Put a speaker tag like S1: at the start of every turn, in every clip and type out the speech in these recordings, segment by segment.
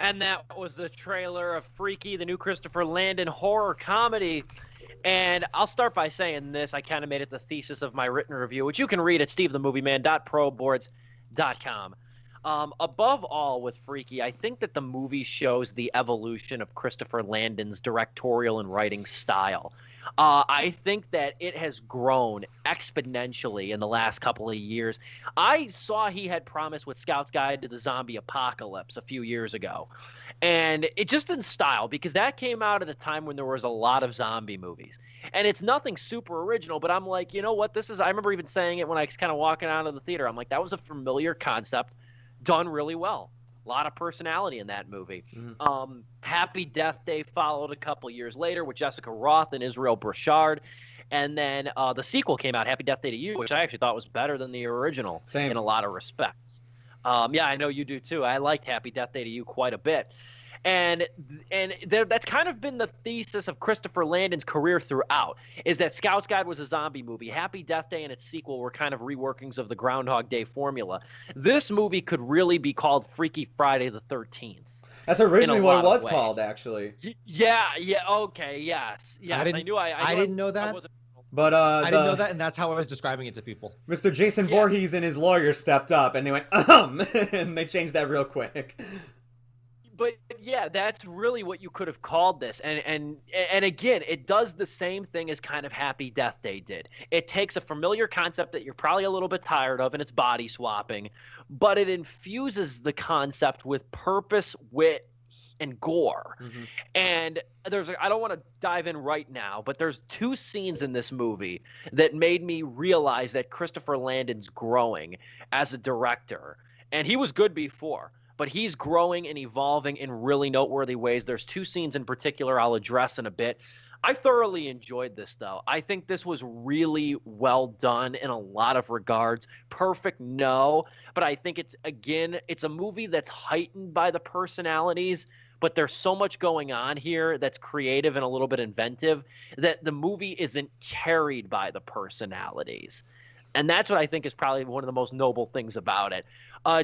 S1: And that was the trailer of Freaky, the new Christopher Landon horror comedy. And I'll start by saying this. I kind of made it the thesis of my written review, which you can read at stevethemovieman.proboards.com. Above all, with Freaky, I think that the movie shows the evolution of Christopher Landon's directorial and writing style. I think that it has grown exponentially in the last couple of years. I saw he had promise with Scout's Guide to the Zombie Apocalypse a few years ago. And it just in style, because that came out at a time when there was a lot of zombie movies. And it's nothing super original, but I'm like, you know what? I remember even saying it when I was kind of walking out of the theater. I'm like, that was a familiar concept done really well. A lot of personality in that movie. Mm-hmm. Happy Death Day followed a couple years later with Jessica Roth and Israel Brashard. And then the sequel came out, Happy Death Day to You, which I actually thought was better than the original.
S2: Same.
S1: In a lot of respects. Yeah, I know you do too. I liked Happy Death Day to You quite a bit. And that's kind of been the thesis of Christopher Landon's career throughout, is that Scout's Guide was a zombie movie. Happy Death Day and its sequel were kind of reworkings of the Groundhog Day formula. This movie could really be called Freaky Friday the 13th.
S2: That's originally what it was called, actually.
S1: Yeah, okay, yes.
S3: I didn't know that.
S2: But
S3: I didn't know that, and that's how I was describing it to people.
S2: Mr. Jason Voorhees and his lawyer stepped up, and they went, and they changed that real quick.
S1: But yeah, that's really what you could have called this. And again, it does the same thing as kind of Happy Death Day did. It takes a familiar concept that you're probably a little bit tired of, and it's body swapping, but it infuses the concept with purpose, wit, and gore. Mm-hmm. And I don't want to dive in right now, but there's two scenes in this movie that made me realize that Christopher Landon's growing as a director. And he was good before, but he's growing and evolving in really noteworthy ways. There's two scenes in particular I'll address in a bit. I thoroughly enjoyed this, though. I think this was really well done in a lot of regards. Perfect, no. But I think it's a movie that's heightened by the personalities, but there's so much going on here that's creative and a little bit inventive that the movie isn't carried by the personalities. And that's what I think is probably one of the most noble things about it.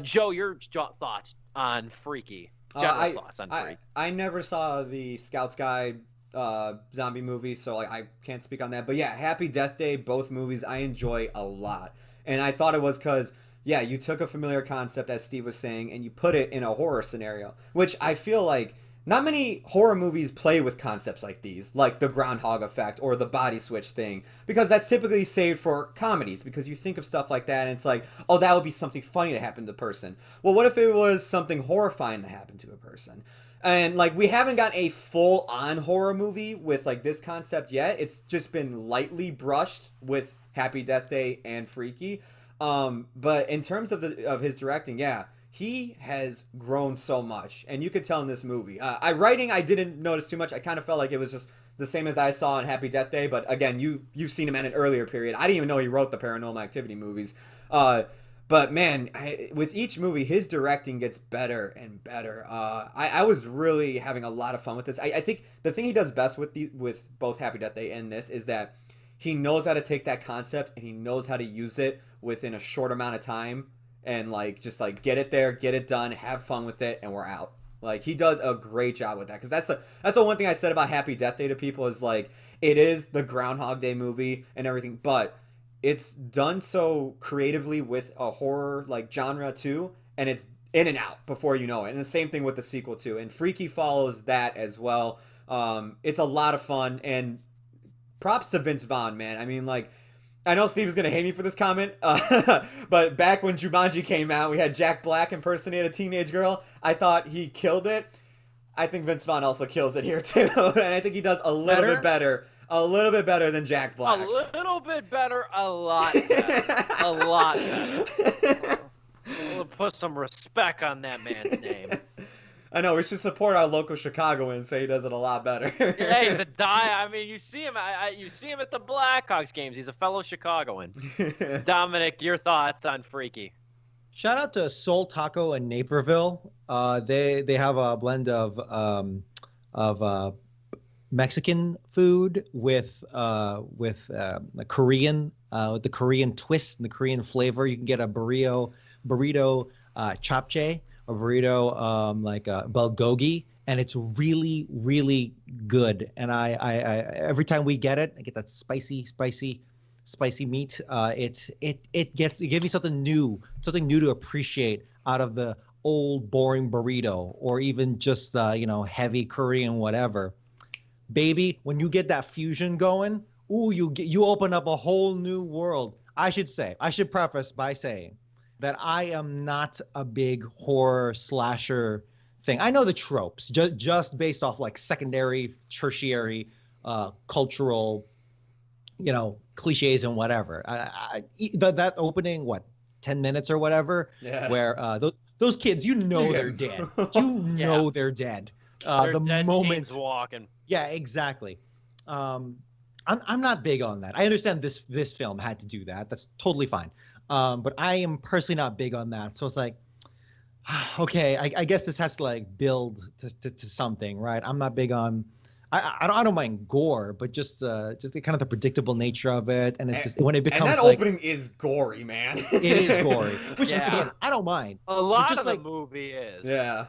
S1: Joe, your thoughts on Freaky? General thoughts on Freaky.
S2: I never saw the Scout's Guide zombie movie, so I can't speak on that. But yeah, Happy Death Day, both movies I enjoy a lot. And I thought it was because, yeah, you took a familiar concept, as Steve was saying, and you put it in a horror scenario, which I feel like not many horror movies play with concepts like these, like the groundhog effect or the body switch thing, because that's typically saved for comedies, because you think of stuff like that and it's like, oh, that would be something funny to happen to a person. Well, what if it was something horrifying that happened to a person? And like, we haven't got a full-on horror movie with like this concept yet. It's just been lightly brushed with Happy Death Day and Freaky. But in terms of his directing, yeah, he has grown so much, and you could tell in this movie. Writing, I didn't notice too much. I kind of felt like it was just the same as I saw in Happy Death Day, but again, you've seen him at an earlier period. I didn't even know he wrote the Paranormal Activity movies. But man, with each movie, his directing gets better and better. I was really having a lot of fun with this. I think the thing he does best with both Happy Death Day and this is that he knows how to take that concept and he knows how to use it within a short amount of time. And just get it there, get it done, have fun with it, and we're out. Like, he does a great job with that. Because that's the one thing I said about Happy Death Day to people is, like, it is the Groundhog Day movie and everything, but it's done so creatively with a horror, genre, too, and it's in and out before you know it. And the same thing with the sequel, too. And Freaky follows that as well. It's a lot of fun, and props to Vince Vaughn, man. I mean, I know Steve is going to hate me for this comment, but back when Jumanji came out, we had Jack Black impersonate a teenage girl. I thought he killed it. I think Vince Vaughn also kills it here, too. And I think he does a little bit better than Jack Black.
S1: A little bit better, a lot better. A lot better. We'll put some respect on that man's name.
S2: I know, we should support our local Chicagoan, say he does it a lot better.
S1: Yeah, he's a I mean, you see him at the Blackhawks games. He's a fellow Chicagoan. Dominic, your thoughts on Freaky?
S3: Shout out to Soul Taco in Naperville. They have a blend of Mexican food with the Korean with the Korean twist and the Korean flavor. You can get a burrito japchae burrito, like bulgogi, and it's really, really good. And I every time we get it, I get that spicy meat. It gives me something new to appreciate out of the old boring burrito, or even just heavy Korean whatever. Baby, when you get that fusion going, ooh, you open up a whole new world. I should preface by saying that I am not a big horror slasher thing. I know the tropes just based off like secondary, tertiary, cultural, cliches and whatever. That opening, 10 minutes or whatever, where those kids, they're dead. They're dead.
S1: They're
S3: the
S1: dead
S3: moment
S1: teens walking.
S3: Yeah, exactly. I'm not big on that. I understand this film had to do that. That's totally fine. But I am personally not big on that. So it's like, okay, I guess this has to like build to something, right? I'm not big on. I don't mind gore, but just the kind of the predictable nature of it, and it's just when it becomes
S2: and that
S3: like,
S2: opening is gory, man.
S3: It is gory, which again I don't mind.
S1: A lot
S3: just
S1: of
S3: like,
S1: the movie is.
S2: Yeah.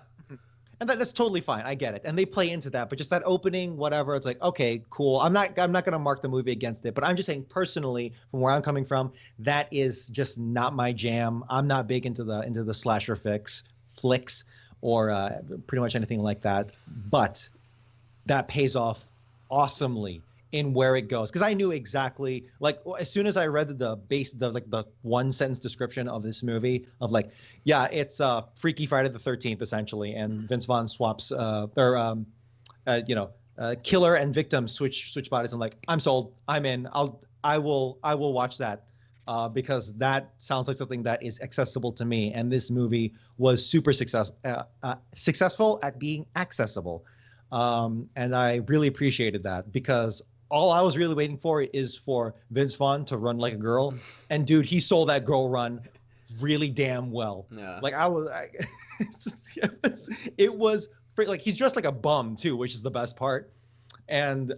S3: And that's totally fine. I get it, and they play into that. But just that opening, whatever, it's like, okay, cool. I'm not gonna mark the movie against it, but I'm just saying personally, from where I'm coming from, that is just not my jam. I'm not big into the slasher flicks, or pretty much anything like that. But that pays off awesomely in where it goes, because I knew exactly, like, as soon as I read the one sentence description of this movie of like, yeah, it's Freaky Friday the 13th essentially, and Vince Vaughn swaps killer and victim switch bodies. I'm like, I'm sold. I'm in. I will watch that because that sounds like something that is accessible to me, and this movie was super successful at being accessible. And I really appreciated that, because all I was really waiting for is for Vince Vaughn to run like a girl. And dude, he sold that girl run really damn well. Yeah. Like it was like, he's dressed like a bum too, which is the best part. And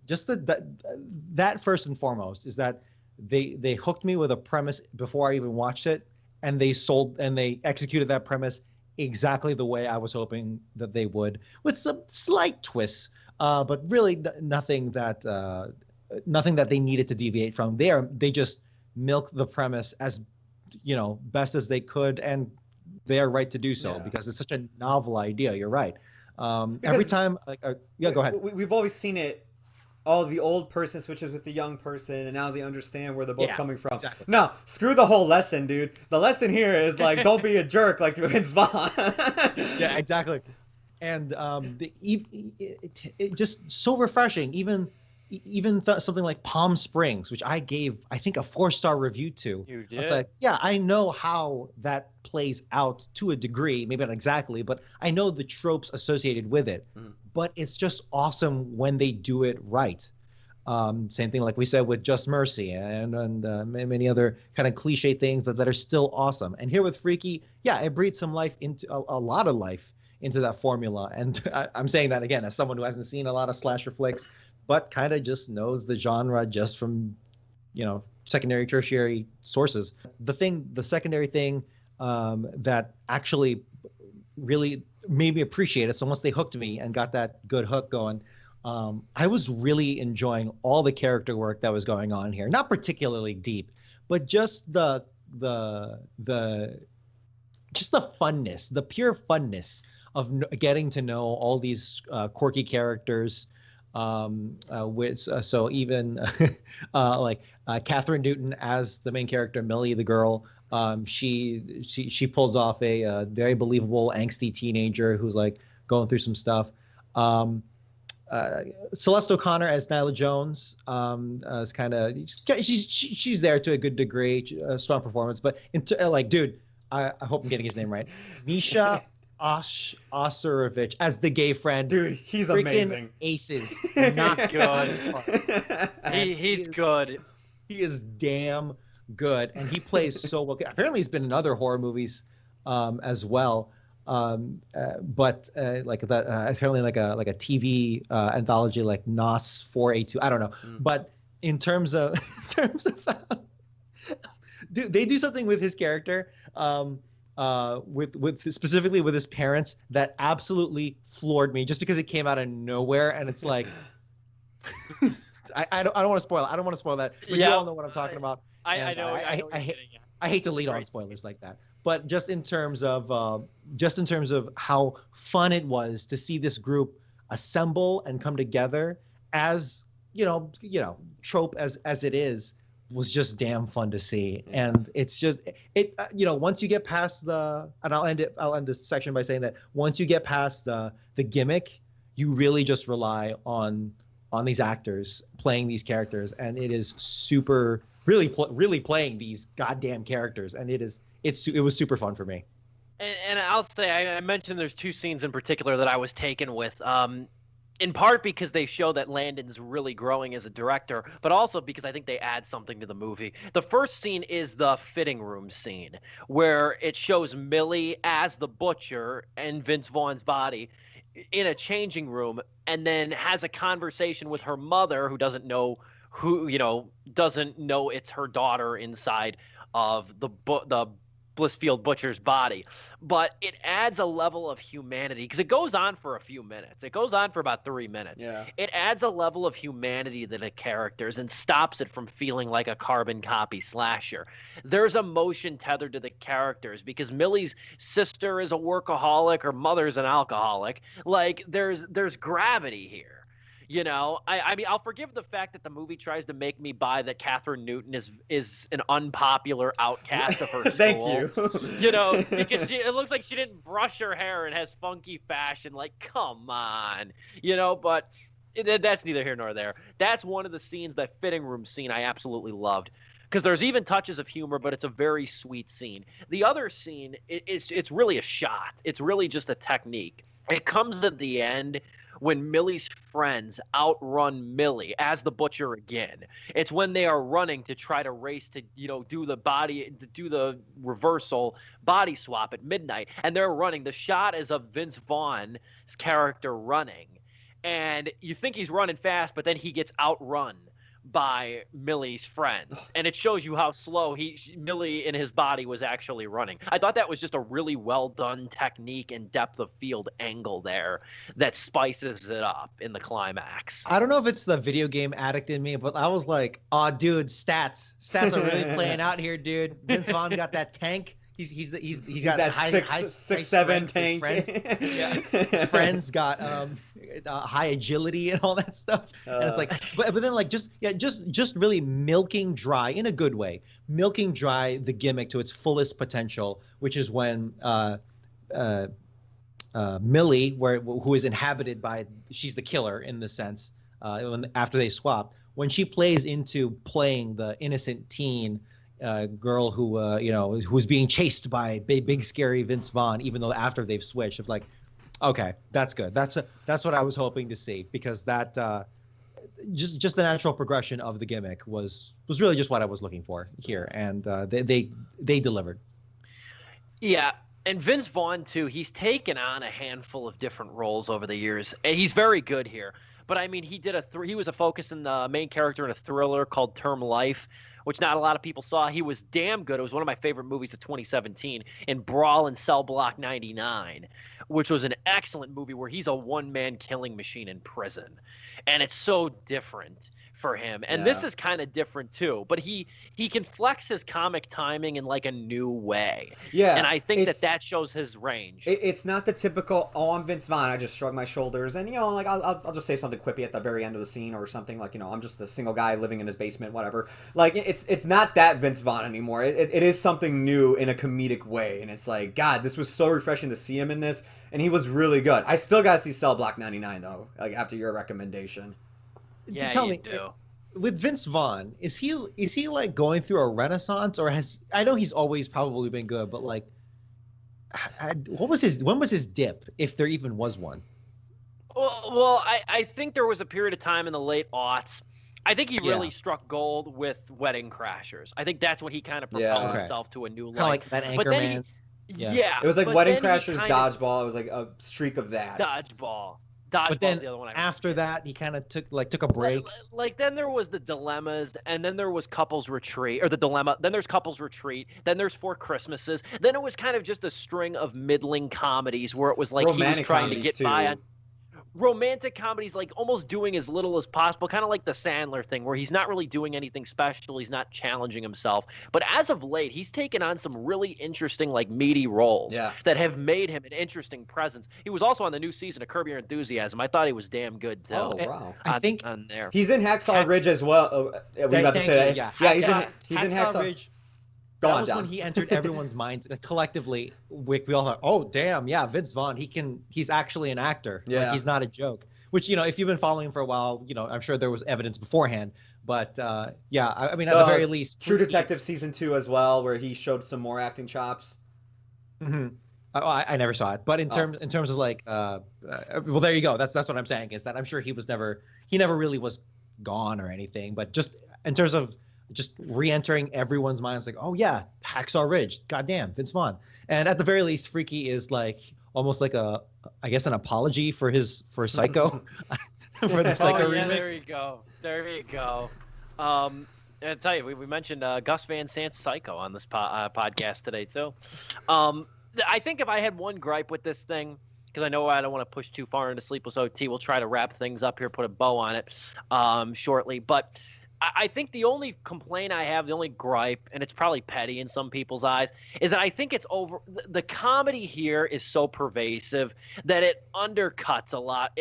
S3: just that first and foremost is that they hooked me with a premise before I even watched it, and they executed that premise exactly the way I was hoping that they would, with some slight twists, but really nothing that they needed to deviate from. They just milked the premise as best as they could, and they are right to do so, because it's such a novel idea. You're right. Every time, go ahead.
S2: We've always seen it. Oh, the old person switches with the young person, and now they understand where they're both coming from. Exactly. No, screw the whole lesson, dude. The lesson here is like, don't be a jerk like Vince Vaughn.
S3: Yeah, exactly. And it just so refreshing. Even something like Palm Springs, which I gave, I think, a 4-star review to.
S1: You did?
S3: It's like, yeah, I know how that plays out to a degree, maybe not exactly, but I know the tropes associated with it. But it's just awesome when they do it right. Same thing like we said with Just Mercy and many other kind of cliche things that are still awesome. And here with Freaky, yeah, it breathes some life into a lot of life into that formula. And I'm saying that again as someone who hasn't seen a lot of slasher flicks, but kind of just knows the genre just from, secondary, tertiary sources. The secondary thing that actually really made me appreciate it. So once they hooked me and got that good hook going, I was really enjoying all the character work that was going on here. Not particularly deep, but just the funness, the pure funness of getting to know all these quirky characters. So even like Kathryn Newton as the main character, Millie the girl. She pulls off a very believable angsty teenager who's like going through some stuff. Celeste O'Connor as Nyla Jones is kind of she's there to a good degree, strong performance. But dude, I hope I'm getting his name right. Misha Osarovich as the gay friend.
S2: Dude, he's amazing.
S3: Aces, not
S1: good. He's good.
S3: He is damn good, and he plays so well. Apparently he's been in other horror movies as well, but like that apparently like a TV anthology like NOS 482, I don't know. But in terms of dude, they do something with his character with specifically with his parents that absolutely floored me just because it came out of nowhere, and it's like I don't want to spoil it. I don't want to spoil that, but you all know what I'm talking about.
S1: I know.
S3: I hate to lead on spoilers like that, but just in terms of how fun it was to see this group assemble and come together, as trope as it is, was just damn fun to see. And it's just once you get past I'll end this section by saying that once you get past the gimmick, you really just rely on these actors playing these characters, and it is super really playing these goddamn characters, and it was super fun for me.
S1: And I'll say, I mentioned there's two scenes in particular that I was taken with. In part because they show that Landon's really growing as a director, but also because I think they add something to the movie. The first scene is the fitting room scene, where it shows Millie as the butcher and Vince Vaughn's body in a changing room, and then has a conversation with her mother, who doesn't know it's her daughter inside of the Blissfield Butcher's body. But it adds a level of humanity, because it goes on for a few minutes. It goes on for about 3 minutes.
S2: Yeah.
S1: It adds a level of humanity to the characters and stops it from feeling like a carbon copy slasher. There's emotion tethered to the characters, because Millie's sister is a workaholic, her mother's an alcoholic. Like, there's gravity here. I mean, I'll forgive the fact that the movie tries to make me buy that Kathryn Newton is an unpopular outcast of her school.
S2: Thank you.
S1: Because it looks like she didn't brush her hair and has funky fashion. Like, come on, but that's neither here nor there. That's one of the scenes, that fitting room scene, I absolutely loved, because there's even touches of humor, but it's a very sweet scene. The other scene, it's really a shot. It's really just a technique. It comes at the end, when Millie's friends outrun Millie as the butcher again. It's when they are running to try to race to, do the reversal body swap at midnight. And they're running. The shot is of Vince Vaughn's character running. And you think he's running fast, but then he gets outrun by Millie's friends, and it shows you how slow Millie in his body was actually running. I thought that was just a really well done technique and depth of field angle there that spices it up in the climax.
S3: I don't know if it's the video game addict in me, but I was like, oh dude, stats are really playing out here, dude. Vince Vaughn got that tank. He's got
S2: that
S3: high
S2: 6'7" tank.
S3: His friends got high agility and all that stuff. And it's like, but then like just really milking dry, in a good way, milking dry the gimmick to its fullest potential, which is when Millie, who is inhabited by, she's the killer in the sense, after they swap, when she plays into playing the innocent teen girl who's being chased by big scary Vince Vaughn, even though after they've switched, of like, okay, that's good. That's what I was hoping to see, because that just the natural progression of the gimmick was really just what I was looking for here, and they delivered. Yeah.
S1: And Vince Vaughn too, he's taken on a handful of different roles over the years, and he's very good here. But I mean, he was a focus in the main character in a thriller called Term Life, which not a lot of people saw. He was damn good. It was one of my favorite movies of 2017, in Brawl in Cell Block 99, which was an excellent movie where he's a one-man killing machine in prison. And it's so different for him. And this is kind of different too, but he can flex his comic timing in like a new way.
S2: Yeah.
S1: And I think that shows his range.
S2: It's not the typical, oh, I'm Vince Vaughn, I just shrug my shoulders and, like, I'll just say something quippy at the very end of the scene or something, like, I'm just a single guy living in his basement, whatever. Like, it's not that Vince Vaughn anymore. It is something new in a comedic way, and it's like, God, this was so refreshing to see him in this, and he was really good. I still gotta see Cell Block 99 though, like, after your recommendation.
S1: Yeah,
S3: tell me, with Vince Vaughn, is he like going through a renaissance, or I know he's always probably been good, but like, when was his dip, if there even was one?
S1: Well, I think there was a period of time in the late aughts. I think he really struck gold with Wedding Crashers. I think that's when he kind of propelled himself to a new light.
S3: Kind of like that Anchorman.
S1: Yeah.
S2: It was like Wedding Crashers, Dodgeball. It was like a streak of that.
S1: Dodgeball.
S3: But then
S1: the other one
S3: after that, he kind of took a break.
S1: Like then there was the Dilemmas, and then there was Couples Retreat, or the Dilemma. Then there's Couples Retreat. Then there's Four Christmases. Then it was kind of just a string of middling comedies where it was like he was trying to get by on romantic comedies, like almost doing as little as possible, kind of like the Sandler thing, where he's not really doing anything special. He's not challenging himself. But as of late, he's taken on some really interesting, like meaty roles that have made him an interesting presence. He was also on the new season of Curb Your Enthusiasm. I thought he was damn good too.
S2: Oh wow!
S3: I think
S1: on there
S2: he's in Hacksaw Ridge as well. We about to say that.
S3: Yeah,
S2: he's in Hacksaw
S3: Ridge. That was when he entered everyone's minds collectively. We all thought, "Oh, damn, yeah, Vince Vaughn. He's actually an actor.
S2: Yeah,
S3: like, he's not a joke." Which, if you've been following him for a while, I'm sure there was evidence beforehand. But yeah, I mean, at the very least,
S2: True Detective season 2 as well, where he showed some more acting chops.
S3: Mm-hmm. I never saw it, but in terms of like, well, there you go. That's what I'm saying, is that I'm sure he never really was gone or anything, but just in terms of just re-entering everyone's minds, like, oh yeah, Hacksaw Ridge, goddamn, Vince Vaughn. And at the very least, Freaky is like almost like I guess an apology for Psycho, for the Psycho remake.
S1: There you go. I tell you, we mentioned Gus Van Sant's Psycho on this podcast today too. I think if I had one gripe with this thing, because I know I don't want to push too far into Sleepless OT, we'll try to wrap things up here, put a bow on it shortly. But I think the only complaint I have, the only gripe, and it's probably petty in some people's eyes, is that I think it's over. The comedy here is so pervasive that it undercuts a lot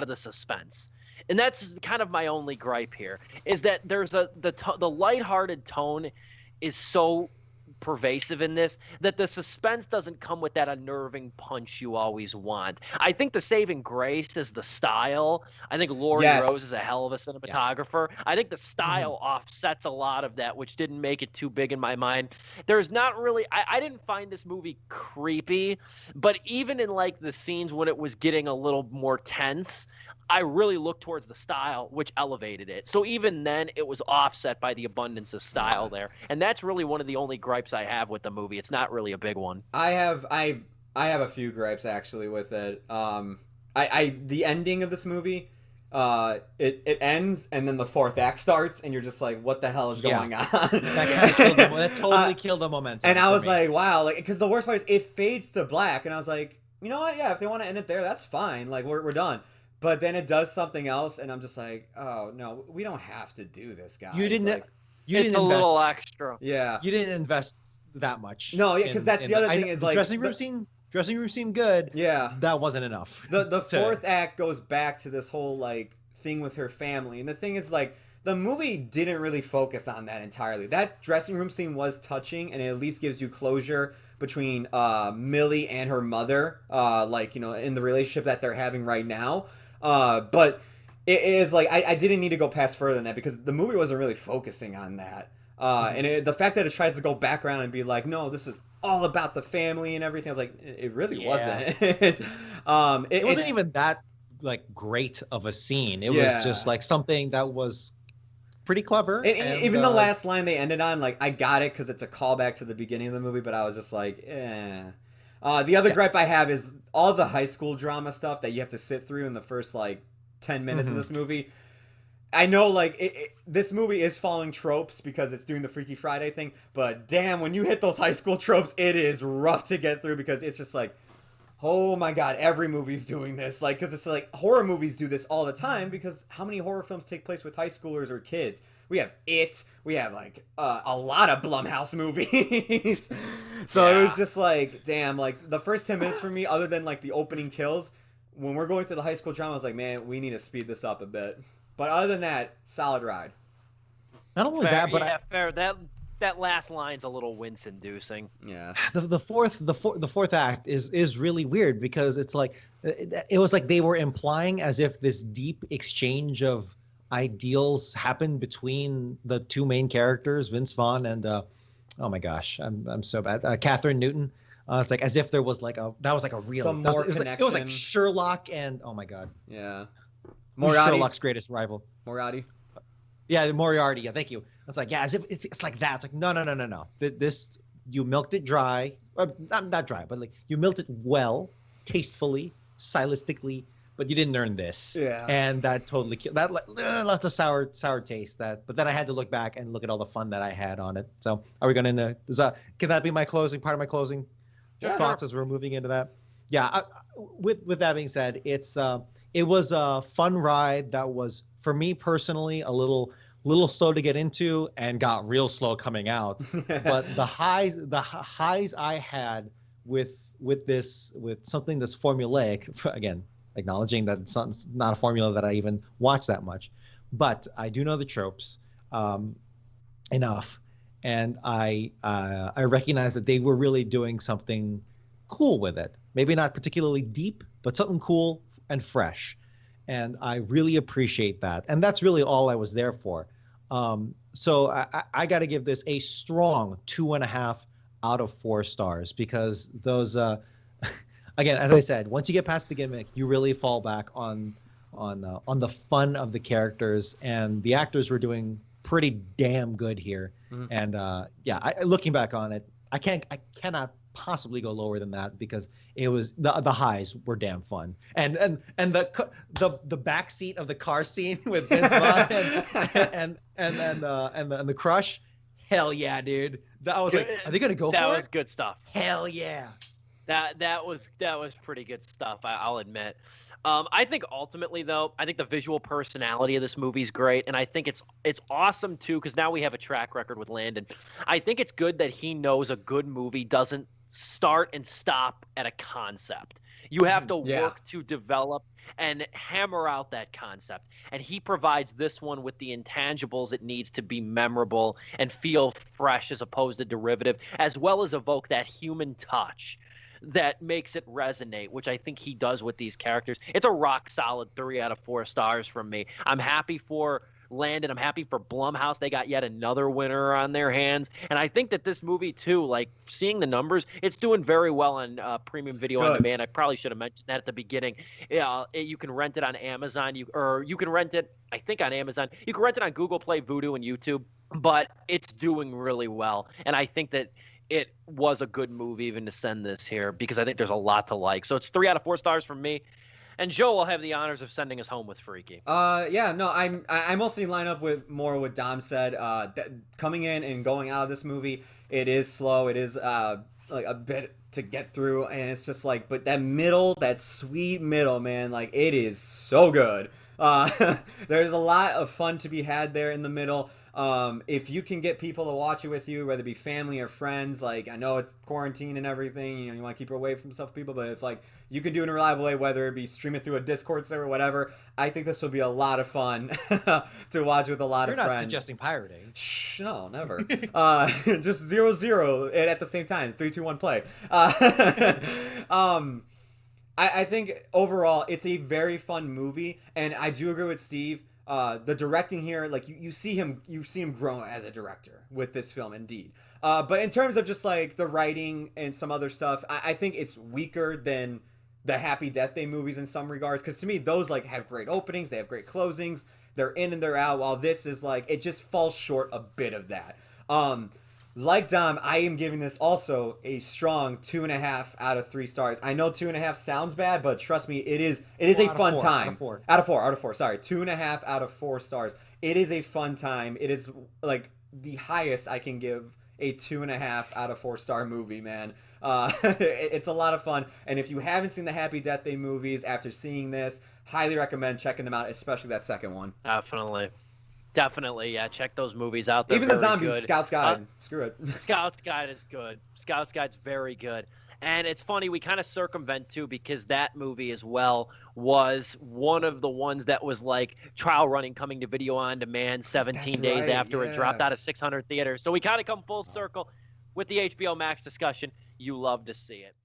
S1: of the suspense. And that's kind of my only gripe here, is that there's the lighthearted tone is so pervasive in this that the suspense doesn't come with that unnerving punch you always want. I think the saving grace is the style. I think Laurie Rose is a hell of a cinematographer. Yeah. I think the style offsets a lot of that, which didn't make it too big in my mind. There's not really I didn't find this movie creepy, but even in like the scenes when it was getting a little more tense, I really looked towards the style, which elevated it. So even then, it was offset by the abundance of style there, and that's really one of the only gripes I have with the movie. It's not really a big one.
S2: I have a few gripes actually with it. The ending of this movie, it ends and then the fourth act starts, and you're just like, what the hell is going on?
S3: That totally killed the momentum.
S2: And I was like, wow, like, because the worst part is it fades to black, and I was like, you know what? Yeah, if they want to end it there, that's fine. Like we're done. But then it does something else, and I'm just like, oh no, we don't have to do this, guys.
S3: You didn't.
S2: Like,
S1: it's a little extra.
S2: Yeah.
S3: You didn't invest that much.
S2: No, yeah, because that's the other thing is like
S3: dressing room scene good.
S2: Yeah.
S3: That wasn't enough.
S2: The fourth act goes back to this whole like thing with her family, and the thing is like the movie didn't really focus on that entirely. That dressing room scene was touching, and it at least gives you closure between Millie and her mother, like, in the relationship that they're having right now. But it is like I didn't need to go past further than that because the movie wasn't really focusing on that. And the fact that it tries to go back around and be like, no, this is all about the family and everything. I was like, it really wasn't. It
S3: wasn't even that like great of a scene. It was just like something that was pretty clever.
S2: And even the last line they ended on, like, I got it because it's a callback to the beginning of the movie, but I was just like, eh. The other gripe I have is all the high school drama stuff that you have to sit through in the first, like, 10 minutes of this movie. I know, like, this movie is following tropes because it's doing the Freaky Friday thing, but damn, when you hit those high school tropes, it is rough to get through because it's just like, oh my god, every movie's doing this. Like, because it's like, horror movies do this all the time because how many horror films take place with high schoolers or kids? We have It. We have, like, a lot of Blumhouse movies. So it was just like, damn, like, the first 10 minutes for me, other than, like, the opening kills, when we're going through the high school drama, I was like, man, we need to speed this up a bit. But other than that, solid ride.
S3: Not only that, but
S1: fair. That last line's a little wince-inducing.
S2: Yeah.
S3: The fourth act is really weird because it's like it was like they were implying as if this deep exchange of ideals happened between the two main characters, Vince Vaughn and oh my gosh, I'm so bad, Kathryn Newton. It's like as if there was like a real
S2: connection.
S3: It was like Sherlock and oh my god.
S2: Yeah.
S3: Moriarty. Sherlock's greatest rival.
S2: Moriarty.
S3: Yeah, Moriarty. Yeah, thank you. It's like, yeah, as if it's like that. It's like, no. This, you milked it dry. Not dry, but like, you milked it well, tastefully, stylistically, but you didn't earn this.
S2: Yeah.
S3: And that totally that left a sour taste. But then I had to look back and look at all the fun that I had on it. So are we going to? Can that be my closing part of my closing thoughts as we're moving into that? Yeah. With that being said, it was a fun ride that was, for me personally, a little slow to get into and got real slow coming out. But the highs I had with something that's formulaic, again, acknowledging that it's not a formula that I even watch that much, but I do know the tropes enough, and I recognize that they were really doing something cool with it. Maybe not particularly deep, but something cool and fresh. And I really appreciate that. And that's really all I was there for. So I got to give this a strong 2.5 out of 4 stars, because those, again, as I said, once you get past the gimmick, you really fall back on the fun of the characters, and the actors were doing pretty damn good here. Mm-hmm. And looking back on it, I cannot possibly go lower than that, because it was the highs were damn fun, and the back seat of the car scene with Vince Vaughn and the crush, hell yeah, dude. That was like, are they gonna go for it?
S1: That was good stuff.
S3: Hell yeah.
S1: That was pretty good stuff. I'll admit. I think ultimately, though, I think the visual personality of this movie is great, and I think it's awesome too, because now we have a track record with Landon. I think it's good that he knows a good movie doesn't start and stop at a concept. You have to work to develop and hammer out that concept, and he provides this one with the intangibles it needs to be memorable and feel fresh as opposed to derivative, as well as evoke that human touch that makes it resonate, which I think he does with these characters. It's a rock solid 3 out of 4 stars from me. I'm happy for Landon. I'm happy for Blumhouse. They got yet another winner on their hands. And I think that this movie, too, like, seeing the numbers, it's doing very well on premium video on demand. I probably should have mentioned that at the beginning. You can rent it on Amazon. You can rent it, I think, on Amazon. You can rent it on Google Play, Vudu, and YouTube. But it's doing really well. And I think that it was a good move even to send this here, because I think there's a lot to like. So it's 3 out of 4 stars from me. And Joe will have the honors of sending us home with Freaky.
S2: I mostly line up with more what Dom said. Coming in and going out of this movie, it is slow. It is like a bit to get through, and it's just like, but that sweet middle, man, like, it is so good. There's a lot of fun to be had there in the middle. If you can get people to watch it with you, whether it be family or friends, like, I know it's quarantine and everything, you want to keep it away from stuff people, but if, like, you can do it in a reliable way, whether it be streaming through a Discord server or whatever, I think this will be a lot of fun to watch with a lot of friends.
S3: You're not suggesting pirating.
S2: Shh, no, never. Just 0-0 and at the same time, 3, 2, 1, play. I think overall it's a very fun movie, and I do agree with Steve. The directing here, like, you see him grow as a director with this film, indeed. But in terms of just like the writing and some other stuff, I think it's weaker than the Happy Death Day movies in some regards. Because to me, those like have great openings, they have great closings, they're in and they're out. While this is like, it just falls short a bit of that. Like Dom, I am giving this also a strong 2.5 out of 3 stars. I know 2.5 sounds bad, but trust me, it is a fun time. Out of 4. Sorry, 2.5 out of 4 stars. It is a fun time. It is like the highest I can give a 2.5 out of 4 star movie, man. It's a lot of fun, and if you haven't seen the Happy Death Day movies after seeing this, highly recommend checking them out, especially that second one.
S1: Definitely, yeah. Check those movies out. They're
S2: even the
S1: very
S2: Zombies
S1: good.
S2: Scout's Guide. Screw it.
S1: Scout's Guide is good. Scout's Guide's very good. And it's funny, we kind of circumvent, too, because that movie as well was one of the ones that was like trial running, coming to video on demand 17 days after it dropped out of 600 theaters. So we kind of come full circle with the HBO Max discussion. You love to see it.